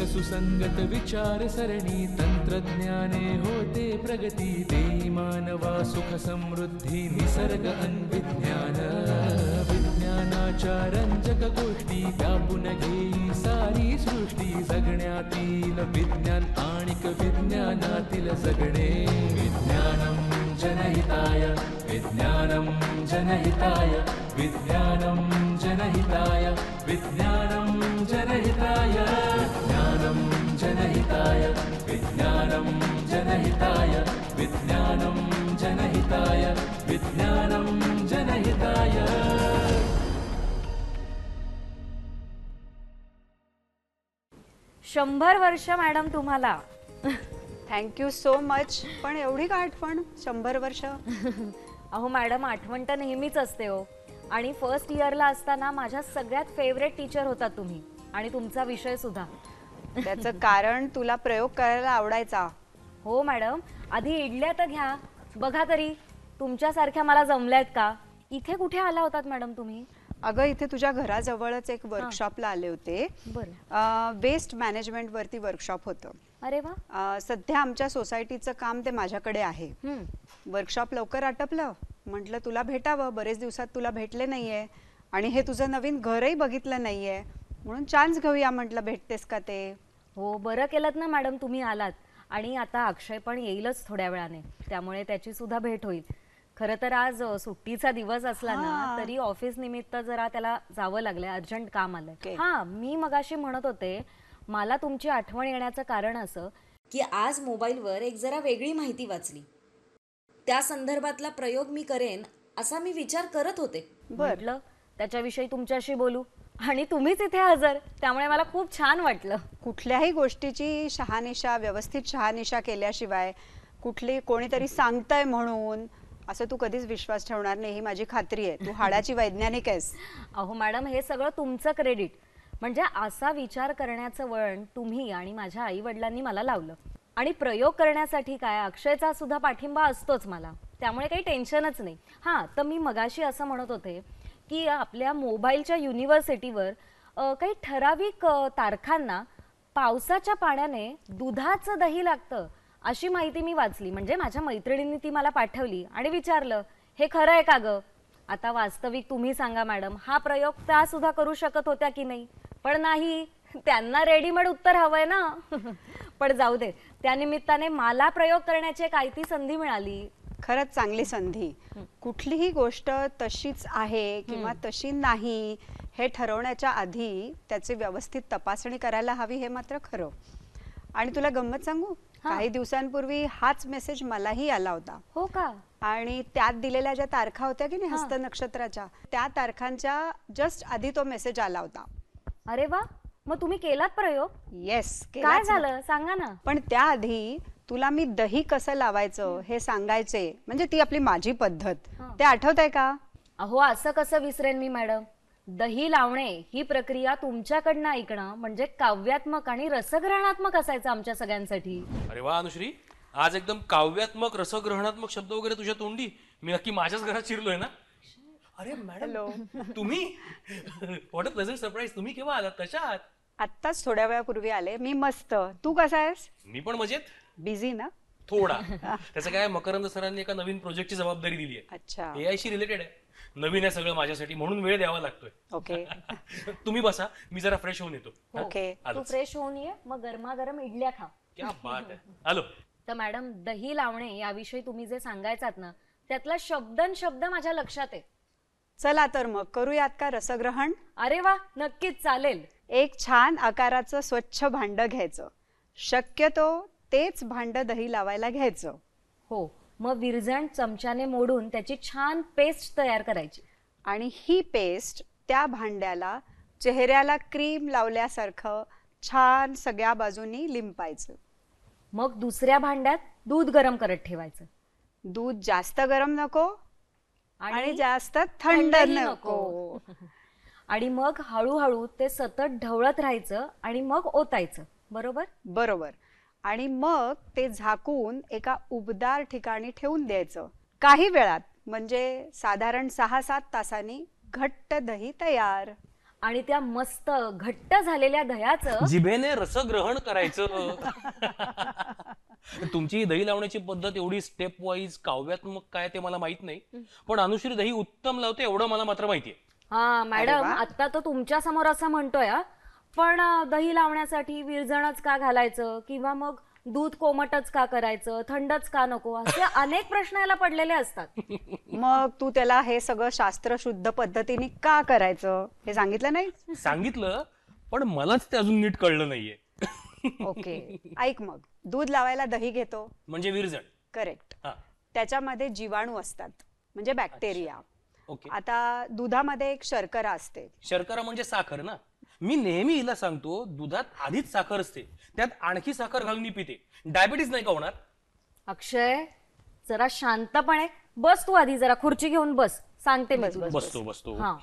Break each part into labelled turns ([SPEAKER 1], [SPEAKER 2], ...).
[SPEAKER 1] सुसंगत विचार सरणी तंत्रज्ञाने होते प्रगती देई मानवा सुख समृद्धी निसर्ग अन्विज्ञान विज्ञानाच्या रंजक गोष्टी व्यापून घेई सारी सृष्टी जगण्यातील विज्ञान आणिक विज्ञानातील जगणे विज्ञानम जनहिताय विज्ञानम जनहिताय विज्ञानम जनहिताय विज्ञानम जनहिताय विज्ञानम जनहिताय विज्ञानम जनहिताय विज्ञानम जनहिताय विज्ञानम जनहिताय.
[SPEAKER 2] 100 वर्ष मॅडम तुम्हाला.
[SPEAKER 3] Thank you so much. पण एवढी का आठवण 100 वर्ष?
[SPEAKER 2] अहो मॅडम आठवण तर नेहमीच असते हो. आणि फर्स्ट इयरला असताना माझ्या सगळ्यात फेवरेट टीचर होता तुम्ही आणि तुमचा विषय सुद्धा.
[SPEAKER 3] त्याचं कारण तुला प्रयोग करायला आवडायचा.
[SPEAKER 2] हो मॅडम. आधी इडल्या तर घ्या बघा तरी तुमच्यासारख्या मला जमल्यात का. इथे कुठे आला होतात मॅडम तुम्ही?
[SPEAKER 3] अगं इथे तुझ्या घराजवळच एक वर्कशॉपला आले होते. वेस्ट मॅनेजमेंट वरती वर्कशॉप होतं.
[SPEAKER 2] अरे वा.
[SPEAKER 3] सध्या आमच्या सोसायटीचं काम ते माझ्याकडे आहे. वर्कशॉप लवकर आटपलं. म्हटलं तुला भेटावं, बरेच दिवसात तुला भेटले नाहीये आणि हे तुझं नवीन घरही बघितलं नाहीये म्हणून चान्स घेऊया म्हटलं. भेटतेस का ते?
[SPEAKER 2] हो बरं केलं ना मॅडम तुम्ही आलात. आणि आता अक्षय पण येईलच थोड्या वेळाने त्यामुळे त्याची सुद्धा भेट होईल. खरं तर आज सुट्टीचा दिवस असला ना तरी ऑफिस निमित्त जरा त्याला जावं लागलंय, अर्जंट काम आलंय. हा मी मगाशी म्हणत होते मला तुमची आठवण येण्याचं कारण असं की आज मोबाईलवर एक जरा वेगळी माहिती वाचली. त्या संदर्भातला प्रयोग मी करेन असा मी विचार करत होते. म्हटलं त्याच्याविषयी तुमच्याशी बोलू आणि तुम्हीच इथे हजर त्यामुळे मला खूप छान वाटलं.
[SPEAKER 3] कुठल्याही गोष्टीची शहानिशा व्यवस्थित शहानिशा केल्याशिवाय कुठली कोणीतरी सांगतंय म्हणून असं तू कधीच विश्वास ठेवणार नाही ही माझी खात्री आहे. तू हाडाची वैज्ञानिक आहेस.
[SPEAKER 2] अहो मॅडम हे सगळं तुमचं क्रेडिट. म्हणजे असा विचार करण्याचं वळण तुम्ही आणि माझ्या आई वडिलांनी मला लावलं. आणि प्रयोग करण्यासाठी काय अक्षयचा सुद्धा पाठिंबा असतोच मला त्यामुळे काही टेन्शनच नाही. हां तर मी मगाशी असं म्हणत होते की आपल्या मोबाईलच्या युनिव्हर्सिटीवर काही ठराविक तारखांना पावसाच्या पाण्याने दुधाचं दही लागतं अशी माहिती मी वाचली. म्हणजे माझ्या मैत्रिणींनी ती मला पाठवली आणि विचारलं हे खरं आहे का ग. आता वास्तविक तुम्ही सांगा मॅडम हा प्रयोग त्या सुद्धा करू शकत होत्या की नाही. पण नाही त्यांना रेडीमेड उत्तर हवंय ना. पण जाऊ दे त्या निमित्ताने मला प्रयोग करण्याची एक आयती संधी मिळाली.
[SPEAKER 3] खरंच चांगली संधी. कुठलीही गोष्ट तशीच आहे किंवा तशी नाही हे ठरवण्याच्या आधी त्याची व्यवस्थित तपासणी करायला हवी हे मात्र खरं. आणि तुला गंमत सांगू काही दिवसांपूर्वी हाच मेसेज मलाही आला होता.
[SPEAKER 2] हो का?
[SPEAKER 3] आणि त्यात दिलेल्या ज्या तारखा होत्या की नाही हस्त नक्षत्राच्या त्या तारखांच्या जस्ट आधी तो मेसेज आला होता.
[SPEAKER 2] अरे वा. मग तुम्ही केलात प्रयोग?
[SPEAKER 3] येस.
[SPEAKER 2] काय झालं सांगा ना.
[SPEAKER 3] पण त्याआधी तुला मी दही कसं लावायचं हे सांगायचे. म्हणजे ती आपली माझी पद्धत ते आठवतंय का?
[SPEAKER 2] अहो असं कसं विसरेन मी मॅडम. दही लावणे ही प्रक्रिया तुमच्याकडनं ऐकणं म्हणजे काव्यात्मक आणि रसग्रहणात्मक असायचं आमच्या सगळ्यांसाठी.
[SPEAKER 4] अरे वा अनुश्री आज एकदम काव्यात्मक रसग्रहणात्मक शब्द वगैरे तुझ्या तोंडी. मी नक्की माझ्याच घरात शिरलोय ना. अरे मॅडम तुम्ही व्हॉट अ प्लेझंट सरप्राईज. तुम्ही केव्हा आलात? कशा आहात?
[SPEAKER 3] आत्ताच थोड्या वेळापूर्वी आले. मी मस्त. तू कसा आहेस?
[SPEAKER 4] मी पण मजेत.
[SPEAKER 3] बिझी ना?
[SPEAKER 4] थोडा. त्याचं काय मकरंद सरांनी एका नवीन प्रोजेक्टची जबाबदारी दिली आहे.
[SPEAKER 3] अच्छा.
[SPEAKER 4] AI शी रिलेटेड आहे. नवीन आहे सगळं माझ्यासाठी म्हणून वेळ द्यावा लागतोय.
[SPEAKER 3] ओके.
[SPEAKER 4] तुम्ही बसा मी जरा फ्रेश होऊन येतो.
[SPEAKER 3] ओके.
[SPEAKER 2] तू फ्रेश होऊन ये मग गरमागरम इडल्या खा.
[SPEAKER 4] क्या बात आहे. आलो.
[SPEAKER 2] तर मॅडम दही लावणे याविषयी तुम्ही जे सांगायचात ना त्यातला शब्दन शब्द माझ्या लक्षात आहे.
[SPEAKER 3] चला तर मग करूयात का रसग्रहण?
[SPEAKER 2] अरे वा नक्कीच चालेल.
[SPEAKER 3] एक छान आकाराचं स्वच्छ भांड घ्यायचं. शक्यतो तेच भांड दही लावायला घ्यायचं.
[SPEAKER 2] हो. मग विरजण चमच्याने मोडून त्याची छान पेस्ट तयार करायची.
[SPEAKER 3] आणि ही पेस्ट त्या भांड्याला चेहऱ्याला क्रीम लावल्यासारखं छान सगळ्या बाजूनी लिंपायचं.
[SPEAKER 2] मग दुसऱ्या भांड्यात दूध गरम करत ठेवायचं.
[SPEAKER 3] दूध जास्त गरम नको आणि जास्त थंड नको.
[SPEAKER 2] आणि मग हळूहळू ते सतत ढवळत राहायचं आणि मग ओतायचं. बरोबर?
[SPEAKER 3] बरोबर. आणि मग ते झाकून एका उबदार ठिकाणी ठेवून द्यायचं. काही वेळात म्हणजे साधारण 6-7 तासांनी घट्ट दही तयार.
[SPEAKER 2] आणि त्या मस्त घट्ट झालेल्या दह्याचं
[SPEAKER 4] जिभेने रसग्रहण करायचं. तुमची दही लावण्याची पद्धत एवढी स्टेप वाईज काव्यात्मक काय ते मला माहित नाही, पण अनुश्री दही उत्तम लावते एवढं मला मात्र माहितीये.
[SPEAKER 2] हा मॅडम, आता तो तुमच्या समोर असं म्हणतोय हा. पण दही लावण्यासाठी विरजणच का घालायचं, किंवा मग दूध कोमटच का करायचं, थंडच का नको, असे अनेक प्रश्न याला पडलेले असतात.
[SPEAKER 3] मग तू त्याला हे सगळं शास्त्रशुद्ध पद्धतीने का करायचं हे सांगितलं नाही?
[SPEAKER 4] सांगितलं, पण मलाच ते अजून नीट कळलं नाहीये.
[SPEAKER 3] ओके, ऐक, मग दूध लावायला दही घेतो
[SPEAKER 4] म्हणजे विरजण.
[SPEAKER 3] करेक्ट.
[SPEAKER 4] हा.
[SPEAKER 3] त्याच्यामध्ये जीवाणू असतात, म्हणजे बॅक्टेरिया.
[SPEAKER 4] ओके.
[SPEAKER 3] आता दुधामध्ये एक शर्करा असते.
[SPEAKER 4] शर्करा म्हणजे साखर ना. मी नेहमी हिला सांगतो दुधात आधीच साखर असते, त्यात आणखी साखर घालून पिते. डायबिटीस नाही का होणार?
[SPEAKER 2] अक्षय, जरा शांतपणे बस, तू आधी जरा खुर्ची घेऊन बस, सांगते मी तुला.
[SPEAKER 4] बसतो.
[SPEAKER 2] हा.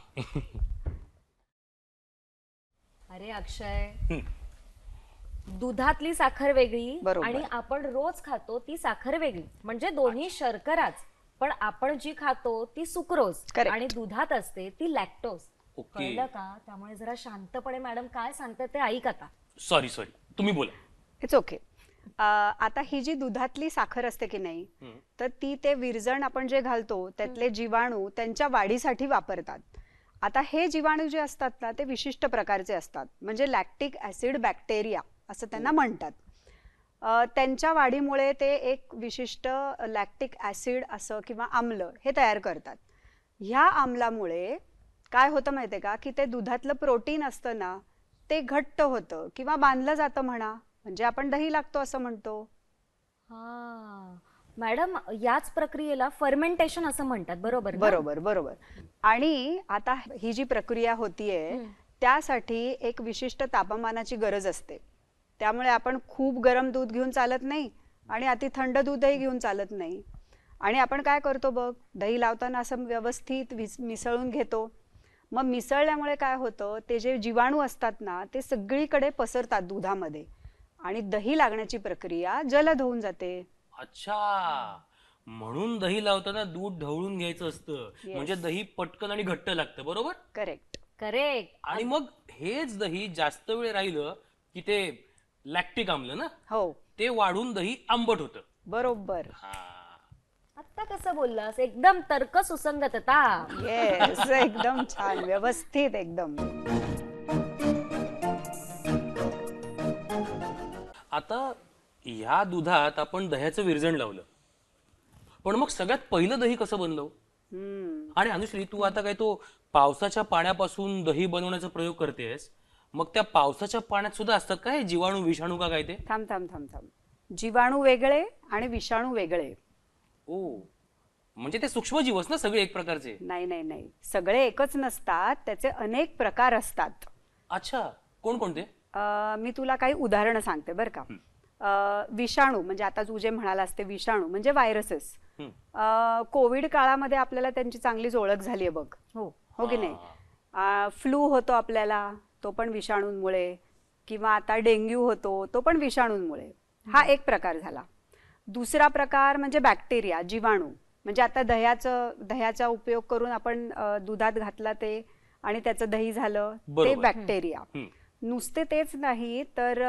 [SPEAKER 2] अरे अक्षय, दुधातली साखर वेगळी
[SPEAKER 3] बरोबर.
[SPEAKER 2] आणि आपण रोज खातो ती साखर वेगळी, म्हणजे दोन्ही शर्कराच, पण आपण जी खातो ती सुक्रोज
[SPEAKER 3] Correct.
[SPEAKER 2] आणि दुधात असते ती लॅक्टोज.
[SPEAKER 4] ओके.
[SPEAKER 2] कळलं का? त्यामुळे जरा शांतपणे मॅडम काय सांगतात ते ऐक आता.
[SPEAKER 4] सॉरी तुम्ही बोला.
[SPEAKER 3] It's okay. आता ही जी दुधातली साखर असते की नाही, तर ती ते विरजण आपण जे घालतो त्यातले जीवाणू त्यांच्या वाढीसाठी वापरतात. आता हे जीवाणू जे असतात ना ते विशिष्ट प्रकारचे असतात, म्हणजे लॅक्टिक ऍसिड बॅक्टेरिया असं त्यांना म्हणतात. त्यांच्या वाढीमुळे ते एक विशिष्ट लॅक्टिक ऍसिड असं किंवा आम्ल हे तयार करतात. ह्या आम्लामुळे काय होतं माहितीये का, की ते दुधातलं प्रोटीन असतं ना ते घट्ट होतं किंवा बांधलं जातं म्हणा, म्हणजे आपण दही लागतो असं म्हणतो.
[SPEAKER 2] हा मॅडम, याच प्रक्रियेला फर्मेंटेशन असं म्हणतात, बरोबर ना?
[SPEAKER 3] बरोबर बरोबर. आणि आता ही जी प्रक्रिया होतीये त्यासाठी एक विशिष्ट तापमानाची गरज असते. त्यामुळे आपण खूप गरम दूध घेऊन चालत नाही आणि अति थंड दूधही घेऊन चालत नाही. आणि आपण काय करतो बघ, दही लावताना असं व्यवस्थित मिसळून घेतो. मग मिसळल्यामुळे काय होतं, ते जे जीवाणू असतात ना ते सगळीकडे पसरतात दुधामध्ये आणि दही लागण्याची प्रक्रिया जलद होऊन जाते.
[SPEAKER 4] अच्छा, म्हणून दही लावताना दूध ढवळून घ्यायचं असतं, म्हणजे दही पटकन आणि घट्ट लागतं. बरोबर.
[SPEAKER 3] करेक्ट.
[SPEAKER 2] करेक्ट.
[SPEAKER 4] आणि मग हेच दही जास्त वेळ राहिलं की ते लॅक्टिक आम्ल ना,
[SPEAKER 3] हो,
[SPEAKER 4] ते वाढून दही आंबट होतं.
[SPEAKER 3] बरोबर.
[SPEAKER 2] आता कसं बोललास, एकदम तर्क सुसंगतता.
[SPEAKER 3] येस, एकदम छान, व्यवस्थित एकदम.
[SPEAKER 4] आता ह्या दुधात आपण दह्याचं विरजण लावलं, पण मग सगळ्यात पहिलं दही कसं बनलं? आणि अनुश्री, तू आता काय तो पावसाच्या पाण्यापासून दही बनवण्याचा प्रयोग करतेस, मग त्या पावसाच्या पाण्यात सुद्धा असतात काय जीवाणू विषाणू का काय ते?
[SPEAKER 3] थांब थांब थांब थांब, जीवाणू वेगळे आणि विषाणू वेगळे.
[SPEAKER 4] ओ, म्हणजे ते सूक्ष्मजीवच ना सगळे एक प्रकारचे?
[SPEAKER 3] नाही नाही नाही, सगळे एकच नसतात, त्याचे अनेक प्रकार असतात.
[SPEAKER 4] अच्छा, कोणकोणते?
[SPEAKER 3] मी तुला काही उदाहरणं सांगते बरं का. विषाणू म्हणजे आता तू जे म्हणालास ते विषाणू म्हणजे व्हायरसेस. कोविड काळामध्ये आपल्याला त्यांची चांगलीच ओळख झाली आहे बघ. हो की नाही? फ्लू होतो आपल्याला, तो पण विषाणूंमुळे, किंवा आता डेंग्यू होतो तो पण विषाणूंमुळे. हा एक प्रकार झाला. दुसरा प्रकार म्हणजे बॅक्टेरिया, जीवाणू. म्हणजे आता दह्याचा उपयोग करून आपण दुधात घातला ते आणि त्याचं दही झालं, ते बॅक्टेरिया. नुसते तेच नाही तर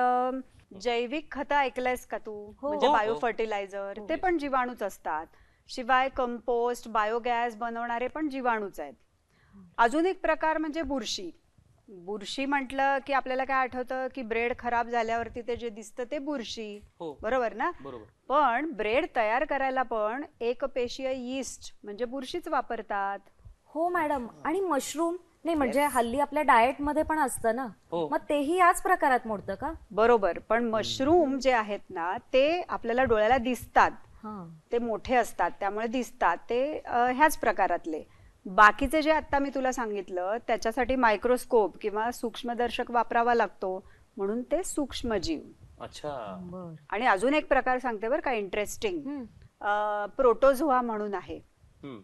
[SPEAKER 3] जैविक खतं ऐकलंयस का तू? म्हणजे बायो फर्टिलायझर, ते पण जीवाणूच असतात. शिवाय कंपोस्ट, बायोगॅस बनवणारे पण जीवाणूच आहेत. अजून एक प्रकार म्हणजे बुरशी. बुरशी म्हटलं की आपल्याला काय आठवतं की ब्रेड खराब झाल्यावरती ते जे दिसतं ते बुरशी, बरोबर ना? पण ब्रेड तयार करायला पण एकपेशीय यीस्ट म्हणजे बुरशीच वापरतात.
[SPEAKER 2] हो मॅडम. आणि मशरूम नाही, म्हणजे हल्ली आपल्या डाएट मध्ये पण असतं ना, मग तेही याच प्रकारात मोडतं का?
[SPEAKER 3] बरोबर. पण मशरूम जे आहेत ना ते आपल्याला डोळ्याला दिसतात, ते मोठे असतात त्यामुळे दिसतात, ते ह्याच प्रकारातले. बाकीचे जे आता मी तुला सांगितलं त्याच्यासाठी मायक्रोस्कोप किंवा सूक्ष्मदर्शक वापरावा लागतो, म्हणून ते सूक्ष्मजीव.
[SPEAKER 4] अच्छा.
[SPEAKER 3] आणि अजून एक प्रकार सांगते बरं का, इंटरेस्टिंग. प्रोटोझोआ म्हणून आहे.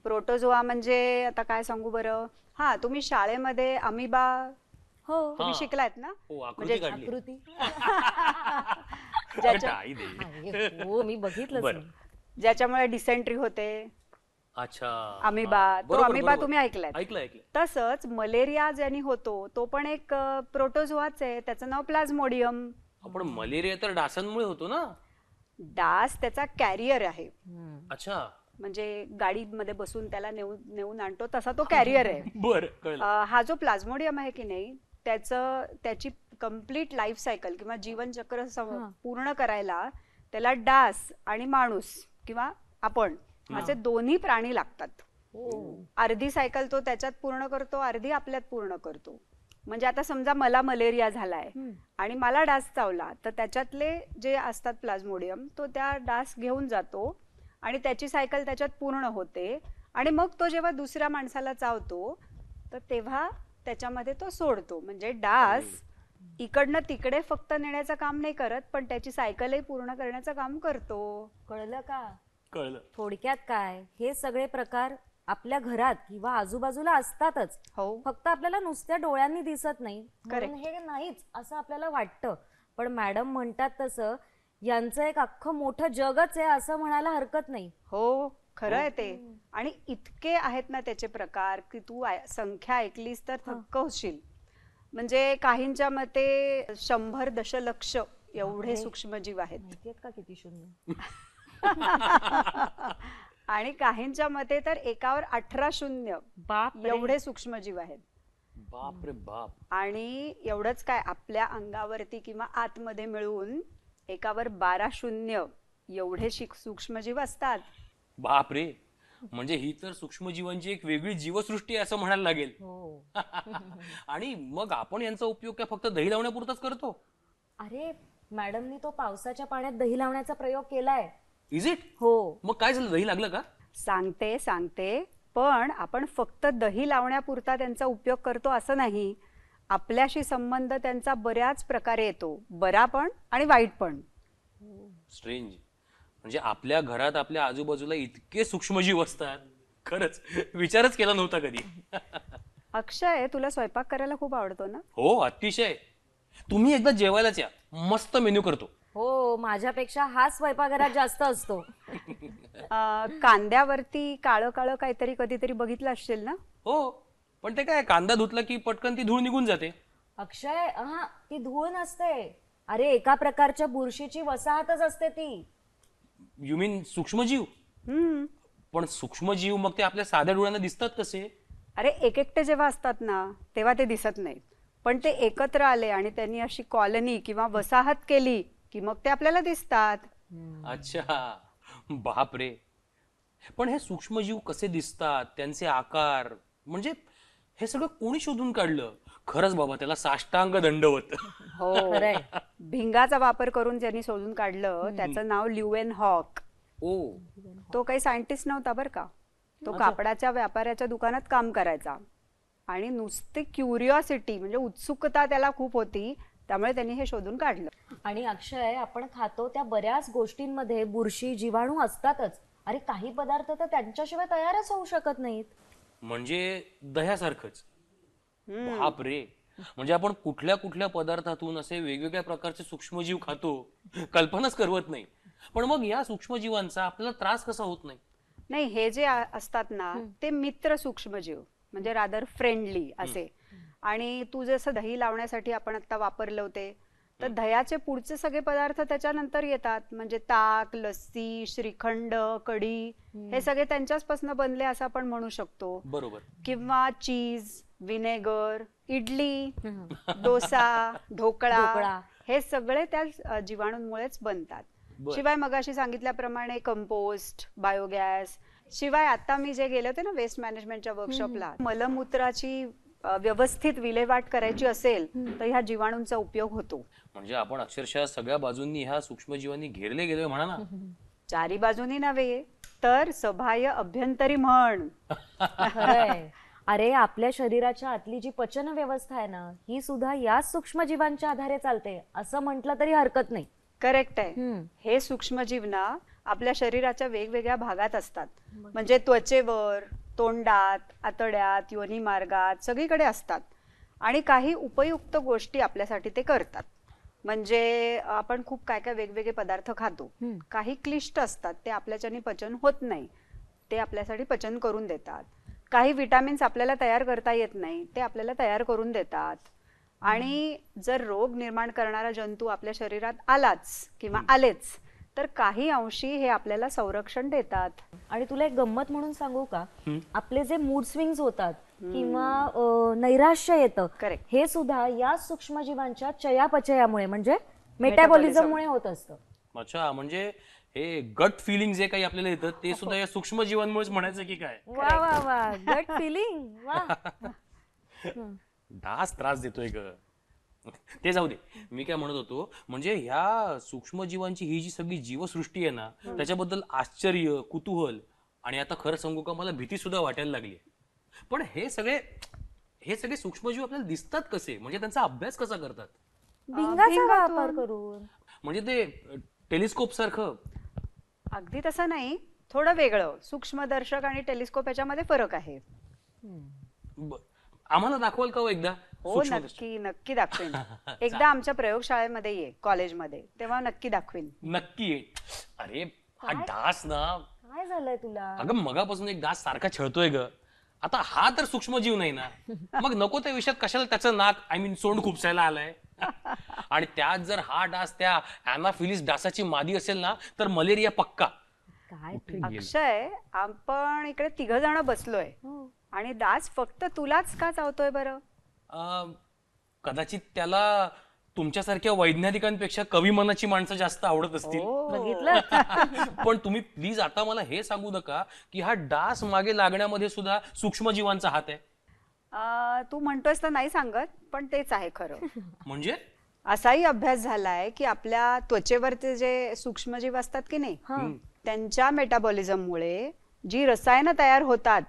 [SPEAKER 3] प्रोटोझोआ म्हणजे आता काय सांगू बरं. हा, तुम्ही शाळेमध्ये अमिबा तुम्ही शिकलायत ना?
[SPEAKER 2] म्हणजे आकृती. हो, मी बघितलं.
[SPEAKER 3] ज्याच्यामुळे डिसेंट्री होते,
[SPEAKER 4] अच्छा.
[SPEAKER 3] अमिबा,
[SPEAKER 4] हा,
[SPEAKER 3] तो
[SPEAKER 4] बरोबर,
[SPEAKER 3] अमिबा
[SPEAKER 4] बरोबर.
[SPEAKER 3] तुम्ही ऐकलाय.
[SPEAKER 4] ऐकलंय.
[SPEAKER 3] तसंच मलेरिया ज्यानी होतो तो पण एक प्रोटोझोआच आहे, त्याचं नाव प्लाझ्मोडियम.
[SPEAKER 4] आपण मलेरिया तर डासांमुळे होतो ना.
[SPEAKER 3] डास त्याचा कॅरियर आहे,
[SPEAKER 4] अच्छा.
[SPEAKER 3] म्हणजे गाडीमध्ये बसून त्याला नेऊन आणतो तसा तो कॅरियर आहे.
[SPEAKER 4] बर, कळलं.
[SPEAKER 3] हा जो प्लाझ्मोडियम आहे की नाही, त्याची कम्प्लीट लाईफ सायकल किंवा जीवनचक्र पूर्ण करायला त्याला डास आणि माणूस किंवा आपण असे दोन्ही प्राणी लागतात. अर्धी सायकल तो त्याच्यात पूर्ण करतो, अर्धी आपल्यात पूर्ण करतो. म्हणजे आता समजा मला मलेरिया झालाय आणि मला डास चावला, तर त्याच्यातले जे असतात प्लाझ्मोडियम तो त्या डास घेऊन जातो आणि त्याची सायकल त्याच्यात पूर्ण होते आणि मग तो जेव्हा दुसऱ्या माणसाला चावतो तर तेव्हा त्याच्यामध्ये तो सोडतो. म्हणजे डास इकडनं तिकडे फक्त नेण्याचं काम नाही करत, पण त्याची सायकलही पूर्ण करण्याचं काम करतो.
[SPEAKER 2] कळलं का?
[SPEAKER 4] कळलं.
[SPEAKER 2] थोडक्यात काय, हे सगळे प्रकार आपल्या घरात किंवा आजूबाजूला असतातच,
[SPEAKER 3] हो,
[SPEAKER 2] फक्त आपल्याला नुसत्या डोळ्यांनी दिसत नाही, म्हणून हे नाहीच असं आपल्याला वाटतं. पण मॅडम म्हणतात तसं यांचं एक अख्खं मोठं जगच आहे असं म्हणायला हरकत नाही.
[SPEAKER 3] हो, खरं आहे ते. आणि इतके आहेत ना त्याचे प्रकार की तू संख्या ऐकलीस तर थक्क होशील. म्हणजे काहींच्या मते 100 दशलक्ष एवढे सूक्ष्मजीव आहेत.
[SPEAKER 2] माहितीयेत का किती शून्य?
[SPEAKER 3] आणि काहींच्या मते तर एकावर 18 शून्य
[SPEAKER 2] बाप
[SPEAKER 3] एवढे सूक्ष्मजीव आहेत.
[SPEAKER 4] बाप रे बाप.
[SPEAKER 3] आणि एवढंच काय, आपल्या अंगावरती किंवा आतमध्ये मिळून एकावर 12 शून्य एवढे सूक्ष्मजीव असतात.
[SPEAKER 4] बाप रे. म्हणजे ही तर सूक्ष्मजीवांची एक वेगळी जीवसृष्टी आहे असं म्हणायला लागेल.
[SPEAKER 2] हो.
[SPEAKER 4] आणि मग आपण यांचा उपयोग काय फक्त दही लावण्यापुरताच करतो?
[SPEAKER 2] अरे मॅडमनी तो पावसाच्या पाण्यात दही लावण्याचा प्रयोग केलाय.
[SPEAKER 4] Is it?
[SPEAKER 2] हो.
[SPEAKER 4] मग काय झालं, दही लागलं का?
[SPEAKER 3] सांगते, पण आपण फक्त दही लावण्यापुरता त्यांचा उपयोग करतो असं नाही. आपल्याशी संबंध त्यांचा बऱ्याच प्रकारे येतो, बरा पण आणि वाईट पण.
[SPEAKER 4] स्ट्रेंज. म्हणजे आपल्या घरात आपल्या आजूबाजूला इतके सूक्ष्मजीव असतात, खरंच विचारच केला नव्हता कधी.
[SPEAKER 3] अक्षय, तुला स्वयंपाक करायला खूप आवडतो ना?
[SPEAKER 4] हो, अतिशय. तुम्ही एकदा जेवायलाच या, मस्त मेन्यू करतो.
[SPEAKER 2] हो, माझ्यापेक्षा हा स्वयंपाकघरात जास्त असतो.
[SPEAKER 3] कांद्यावरती काळं काळं काहीतरी कधीतरी बघितलं असशील ना?
[SPEAKER 4] हो, पण ते काय, कांदा धुतला की पटकन ती धूळ निघून जाते.
[SPEAKER 2] अक्षय, हा ती धूळ नसते. अरे एका प्रकारच्या बुरशीची वसाहतच असते ती.
[SPEAKER 4] यू मीन सूक्ष्मजीव? पण सूक्ष्मजीव मग ते आपल्या साध्या डोळ्यांना दिसतात कसे?
[SPEAKER 3] अरे एकटे जेव्हा असतात ना तेव्हा ते दिसत नाहीत, पण ते एकत्र आले आणि त्यांनी अशी कॉलनी किंवा वसाहत केली की मग ते आपल्याला दिसतात.
[SPEAKER 4] अच्छा, बाप रे. पण हे सूक्ष्मजीव कसे दिसतात, त्यांचे आकार, म्हणजे हे सगळं कोणी शोधून काढलं? खरंच बाबा, त्याला साष्टांग दंडवत.
[SPEAKER 3] हो, भिंगाचा वापर करून ज्यांनी शोधून काढलं त्याचं नाव ल्युएन हॉक.
[SPEAKER 4] ओ.
[SPEAKER 3] तो काही सायंटिस्ट नव्हता बरं का. तो कापडाच्या व्यापाऱ्याच्या दुकानात काम करायचा आणि नुसती क्युरिओसिटी म्हणजे उत्सुकता त्याला खूप होती, त्यामुळे त्यांनी हे शोधून काढलं.
[SPEAKER 2] आणि अक्षय, आपण खातो त्या बऱ्याच गोष्टींमध्ये बुरशी जीवाणू असतातच. अरे काही पदार्थ तर त्यांच्याशिवाय तयारच होऊ शकत नाहीत.
[SPEAKER 4] म्हणजे दह्यासारखंच. बाप रे. म्हणजे आपण कुठल्या कुठल्या पदार्थातून असे वेगवेगळ्या प्रकारचे सूक्ष्मजीव खातो, कल्पनाच करवत नाही. पण मग या सूक्ष्मजीवांचा आपल्याला त्रास कसा होत नाही?
[SPEAKER 3] नाही, हे जे असतात ना ते मित्र सूक्ष्मजीव, म्हणजे रादर फ्रेंडली असे. आणि तू जसं दही लावण्यासाठी आपण आता वापरलं होते, तर दह्याचे पुढचे सगळे पदार्थ त्याच्यानंतर येतात. म्हणजे ताक, लस्सी, श्रीखंड, कढी हे सगळे त्यांच्याचपासून बनले असं आपण म्हणू शकतो.
[SPEAKER 4] बरोबर.
[SPEAKER 3] किंवा चीज, विनेगर, इडली, डोसा, ढोकळा हे सगळे त्या जीवाणूंमुळेच बनतात. शिवाय मगाशी सांगितल्याप्रमाणे कंपोस्ट, बायोगॅस, शिवाय आता मी जे गेले होते ना वेस्ट मॅनेजमेंटच्या वर्कशॉपला, मलमूत्राची व्यवस्थित विल्हेवाट करायची असेल तर ह्या जीवाणूंचा उपयोग होतो.
[SPEAKER 4] म्हणजे आपण अक्षरशः सगळ्या बाजूंनी ह्या सूक्ष्मजीवांनी घेरले गेलोय म्हणा ना.
[SPEAKER 3] चारी बाजूनी नव्हे तर सबाह्य अभ्यंतरी म्हण.
[SPEAKER 2] खरंय. अरे आपल्या शरीराच्या आतली जी पचन व्यवस्था आहे ना, ही सुद्धा याच सूक्ष्मजीवांच्या आधारे चालते असं म्हटलं तरी हरकत नाही.
[SPEAKER 3] करेक्ट आहे. हे सूक्ष्मजीव ना आपल्या शरीराच्या वेगवेगळ्या भागात असतात. म्हणजे त्वचेवर, तोंडात, आतड्यात, योनी मार्गात सगळीकडे असतात. आणि काही उपयुक्त गोष्टी आपल्यासाठी ते करतात. म्हणजे आपण खूप काय काय वेगवेगळे पदार्थ खातो, काही क्लिष्ट असतात, ते आपल्याच्याने पचन होत नाही, ते आपल्यासाठी पचन करून देतात. काही विटामिन्स आपल्याला तयार करता येत नाही, ते आपल्याला तयार करून देतात. आणि जर रोग निर्माण करणारा जंतू आपल्या शरीरात आलाच किंवा आलेच तर काही अंशी हे आपल्याला संरक्षण देतात.
[SPEAKER 2] आणि तुला एक गंमत म्हणून सांगू का, आपले जे मूड स्विंग्स होतात किंवा नैराश्य येतं,
[SPEAKER 3] Correct.
[SPEAKER 2] हे सुद्धा या सूक्ष्मजीवांच्या चयापचयामुळे म्हणजे मेटाबॉलिझममुळे होत असतं.
[SPEAKER 4] अच्छा, म्हणजे हे गट फिलिंग जे काही आपल्याला येतं ते सुद्धा या सूक्ष्म जीवांमुळेच म्हणायचं की काय?
[SPEAKER 2] वा वा वा, गट फिलिंग वा.
[SPEAKER 4] डास त्रास देतोय ग. ते जाऊ दे, मी काय म्हणत होतो, म्हणजे ह्या सूक्ष्मजीवांची ही जी सगळी जीवसृष्टी आहे ना, त्याच्याबद्दल आश्चर्य, कुतूहल आणि आता खरं सांगू का, मला भीती सुद्धा वाटायला लागली. पण हे सगळे सूक्ष्मजीव आपल्याला दिसतात कसे, म्हणजे त्यांचा अभ्यास कसा करतात?
[SPEAKER 2] भिंगाचा वापर करून.
[SPEAKER 4] म्हणजे ते टेलिस्कोप सारखं?
[SPEAKER 3] अगदी तसं नाही, थोडं वेगळं. सूक्ष्मदर्शक आणि टेलिस्कोप याच्यामध्ये फरक आहे.
[SPEAKER 4] आम्हाला दाखवाल का हो एकदा?
[SPEAKER 3] हो,
[SPEAKER 4] सूक्ष्मदर्शक.
[SPEAKER 3] नक्की नक्की दाखवेन. एकदा आमच्या प्रयोगशाळेमध्ये ये, कॉलेजमध्ये, तेव्हा नक्की दाखवेन.
[SPEAKER 4] नक्की आहे. अरे हा डास ना,
[SPEAKER 2] काय झालंय तुला?
[SPEAKER 4] अगं मगापासून एक डास सारखा छळतोय ग. आता हा तर सूक्ष्मजीव नाही ना, मग नको त्या विषयात कशाला त्याचं नाक सोंड खुपसायला आलाय. आणि त्यात जर हा डास त्या अॅनाफिलिस डासाची मादी असेल ना, तर मलेरिया पक्का.
[SPEAKER 2] काय
[SPEAKER 3] अक्षय, आपण इकडे 3 जण बसलोय आणि डास फक्त तुलाच का चावतोय बरं?
[SPEAKER 4] कदाचित त्याला तुमच्यासारख्या वैज्ञानिकांपेक्षा कवी मनाची माणसं जास्त आवडत असतील.
[SPEAKER 2] बघितलं?
[SPEAKER 4] पण तुम्ही प्लीज आता मला हे सांगू नका की हा डास मागे लागण्यामध्ये सुद्धा सूक्ष्मजीवांचा हात आहे.
[SPEAKER 3] तू म्हणतोयस तर नाही सांगत, पण तेच आहे खरं.
[SPEAKER 4] म्हणजे
[SPEAKER 3] असाही अभ्यास झालाय की आपल्या त्वचेवरचे जे सूक्ष्मजीव असतात की नाही, त्यांच्या मेटाबॉलिझममुळे जी रसायनं तयार होतात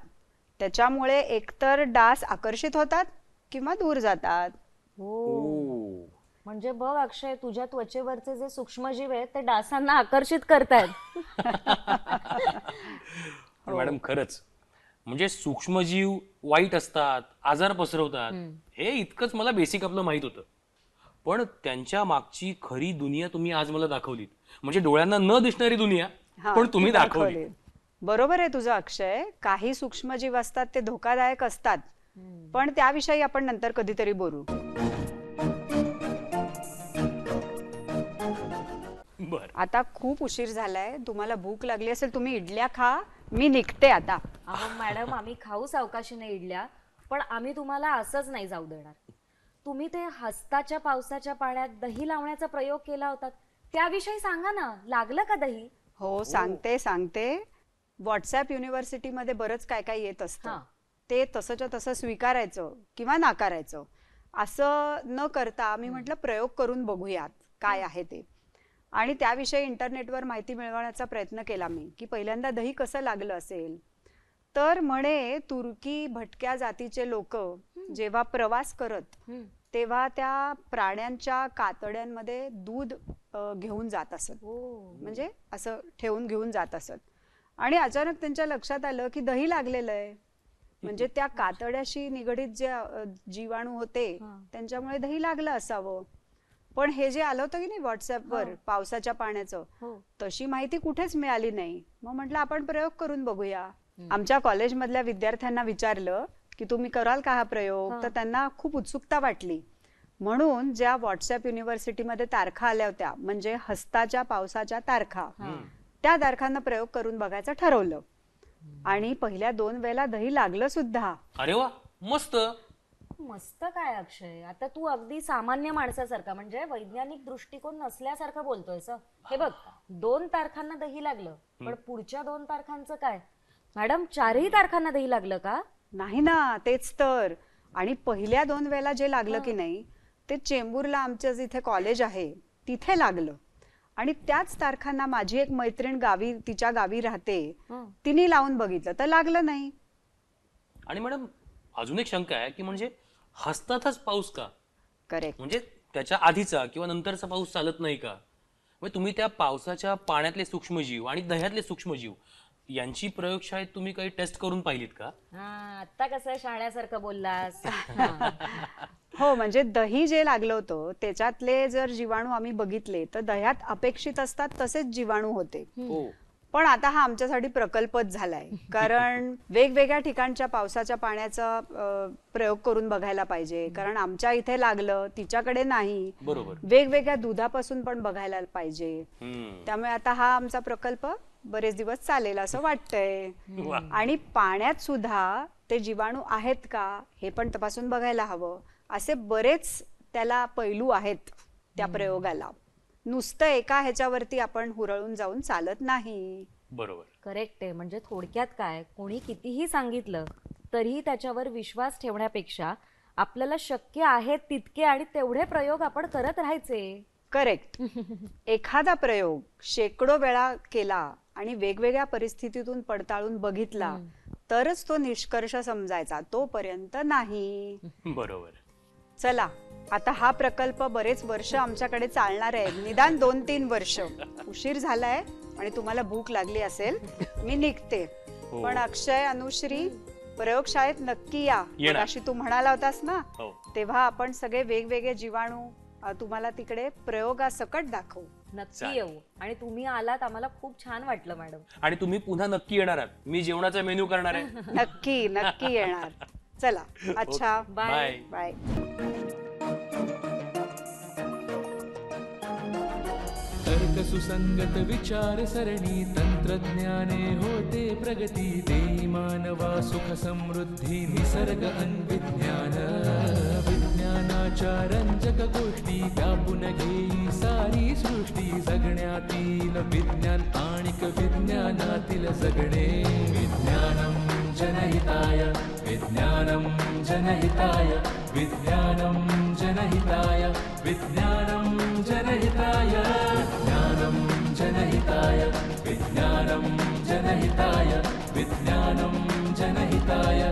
[SPEAKER 3] त्याच्यामुळे एकतर डास आकर्षित होतात किंवा दूर जातात.
[SPEAKER 2] हो, म्हणजे बघ अक्षय, तुझ्या त्वचेवरचे जे सूक्ष्मजीव आहेत ते डासांना आकर्षित करतायत.
[SPEAKER 4] मॅडम खरंच, म्हणजे सूक्ष्मजीव वाईट असतात, आजार पसरवतात, हे इतकंच मला बेसिक आपलं माहित होतं. पण त्यांच्या मागची खरी दुनिया तुम्ही आज मला दाखवलीत. म्हणजे डोळ्यांना न दिसणारी दुनिया पण तुम्ही दाखवली.
[SPEAKER 3] बरोबर आहे तुझं अक्षय. काही सूक्ष्मजीव असतात ते धोकादायक असतात, पण त्याविषयी आपण नंतर कधीतरी बोलू.
[SPEAKER 4] बर,
[SPEAKER 3] आता खूप उशीर झालाय, तुम्हाला भूक लागली असेल, तुम्ही इडल्या खा, मी निघते आता.
[SPEAKER 2] अहो मॅडम, आम्ही खाऊ सावकाशीने इडल्या, पण आम्ही तुम्हाला असंच नाही जाऊ देणार. तुम्ही ते हस्ताच्या पावसाच्या पाण्यात दही लावण्याचा प्रयोग केला होता, त्याविषयी सांगा ना. लागलं का दही?
[SPEAKER 3] हो, सांगते. व्हॉट्सअप युनिव्हर्सिटीमध्ये बरंच काय काय येत असतं, ते तसंच्या तसं स्वीकारायचं किंवा नाकारायचं असं न करता मी म्हटलं प्रयोग करून बघूयात काय आहे ते. आणि त्याविषयी इंटरनेटवर माहिती मिळवण्याचा प्रयत्न केला मी की पहिल्यांदा दही कसं लागलं असेल. तर म्हणे तुर्की भटक्या जातीचे लोक जेव्हा प्रवास करत तेव्हा त्या प्राण्यांच्या कातड्यांमध्ये दूध घेऊन जात असत, म्हणजे असं ठेवून घेऊन जात असत. आणि अचानक त्यांच्या लक्षात आलं की दही लागलेलं आहे, म्हणजे त्या कातड्याशी निगडीत जे जीवाणू होते त्यांच्यामुळे दही लागलं असावं. पण हे जे आलं होतं की नाही व्हॉट्सअपवर पावसाच्या पाण्याचं, तशी माहिती कुठेच मिळाली नाही. मग म्हटलं आपण प्रयोग करून बघूया. आमच्या कॉलेजमधल्या विद्यार्थ्यांना विचारलं की तुम्ही कराल का हा प्रयोग, तर त्यांना खूप उत्सुकता वाटली. म्हणून ज्या व्हॉट्सअप युनिव्हर्सिटीमध्ये तारखा आल्या होत्या, म्हणजे हस्ताच्या पावसाच्या तारखा, त्या तारखांना प्रयोग करून बघायचं ठरवलं. आणि पहिल्या 2 वेळेला दही लागलं सुद्धा.
[SPEAKER 4] अरे वा, मस्त.
[SPEAKER 2] मस्त काय अक्षय, आता तू अगदी सामान्य माणसासारखा, म्हणजे वैज्ञानिक दृष्टिकोन नसल्यासारखं बोलतोयस. हे बघ, 2 तारखांना दही लागलं, पण पुढच्या 2 तारखांचं काय? मॅडम, 4ही तारखांना दही लागलं का?
[SPEAKER 3] नाही ना, तेच तर. आणि पहिल्या 2 वेळेला जे लागलं की नाही ते चेंबूरला आमच्या जिथे कॉलेज आहे तिथे लागलं. आणि त्याच तारखांना माझी एक मैत्रीण गावी, तिच्या गावी राहते, तिने लावून बघितलं तर लागलं नाही.
[SPEAKER 4] आणि मॅडम अजून एक शंका आहे की म्हणजे हस्तातच पाऊस का?
[SPEAKER 3] करेक्ट.
[SPEAKER 4] म्हणजे त्याच्या आधीचा किंवा नंतरचा पाऊस चालत नाही का? म्हणजे तुम्ही त्या पावसाच्या पाण्यातले सूक्ष्मजीव आणि दह्यातले सूक्ष्मजीव यांची प्रयोगशाळेत तुम्ही काही टेस्ट करून पाहिलीत का?
[SPEAKER 2] आता कसं शाळेसारखं बोललास.
[SPEAKER 3] हो, म्हणजे दही जे लागलं होतं त्याच्यातले जर जीवाणू आम्ही बघितले तर दह्यात अपेक्षित असतात तसेच जीवाणू होते. पण आता हा आमच्यासाठी प्रकल्पच झालाय, कारण वेगवेगळ्या ठिकाणच्या पावसाच्या पाण्याचा प्रयोग करून बघायला पाहिजे, कारण आमच्या इथे लागलं तिच्याकडे नाही.
[SPEAKER 4] बरोबर.
[SPEAKER 3] वेगवेगळ्या दुधापासून पण बघायला पाहिजे.
[SPEAKER 4] हम्म.
[SPEAKER 3] त्यामुळे आता हा आमचा प्रकल्प बरेच दिवस चालेल असं वाटतंय.
[SPEAKER 4] वा.
[SPEAKER 3] आणि पाण्यात सुद्धा ते जीवाणू आहेत का हे पण तपासून बघायला हवं. असे बरेच त्याला पैलू आहेत त्या प्रयोगाला. नुसतं एका ह्याच्यावरती आपण हुरळून जाऊन चालत नाही.
[SPEAKER 4] बरोबर.
[SPEAKER 2] करेक्ट आहे. म्हणजे थोडक्यात काय, कोणी कितीही सांगितलं तरीही त्याच्यावर विश्वास ठेवण्यापेक्षा आपल्याला शक्य आहेत तितके आणि तेवढे प्रयोग आपण करत राहायचे.
[SPEAKER 3] करेक्ट. एखादा प्रयोग शेकडो वेळा केला आणि वेगवेगळ्या परिस्थितीतून पडताळून बघितला तरच तो निष्कर्ष समजायचा, तोपर्यंत नाही.
[SPEAKER 4] बरोबर.
[SPEAKER 3] चला, आता हा प्रकल्प बरेच वर्ष आमच्याकडे चालणार आहे, निदान 2-3 वर्ष. उशीर झालाय आणि तुम्हाला भूक लागली असेल, मी निघते.
[SPEAKER 4] हो.
[SPEAKER 3] पण अक्षय, अनुश्री, प्रयोगशाळेत नक्की या.
[SPEAKER 4] येणार.
[SPEAKER 3] अशी तू म्हणाला होतास ना,
[SPEAKER 4] हो.
[SPEAKER 3] तेव्हा आपण सगळे वेगवेगळे जीवाणू तुम्हाला तिकडे प्रयोगासकट दाखवू.
[SPEAKER 2] नक्की
[SPEAKER 4] चालेल.
[SPEAKER 2] येऊ. आणि तुम्ही आलात, आम्हाला खूप छान वाटलं मॅडम.
[SPEAKER 4] आणि तुम्ही पुन्हा नक्की येणार आहात. मी जेवणाचा मेन्यू करणार आहे.
[SPEAKER 3] नक्की नक्की येणार. चला, अच्छा,
[SPEAKER 2] बाय.
[SPEAKER 3] बाय.
[SPEAKER 1] तर्क सुसंगत विचार सरणी तंत्रज्ञाने होते प्रगती. देई मानवा सुख समृद्धी निसर्ग अन्विज्ञान. विज्ञानाच्या रंजक गोष्टी व्यापून घेई सारी सृष्टी. जगण्यातील विज्ञान आणिक विज्ञानातील जगणे. विज्ञानम जनहिताय, विज्ञानम जनहिताय, विज्ञानम जनहिताय, विज्ञानम जनहिताय, विज्ञानम जनहिताय, विज्ञानम जनहिताय, विज्ञानम जनहिताय.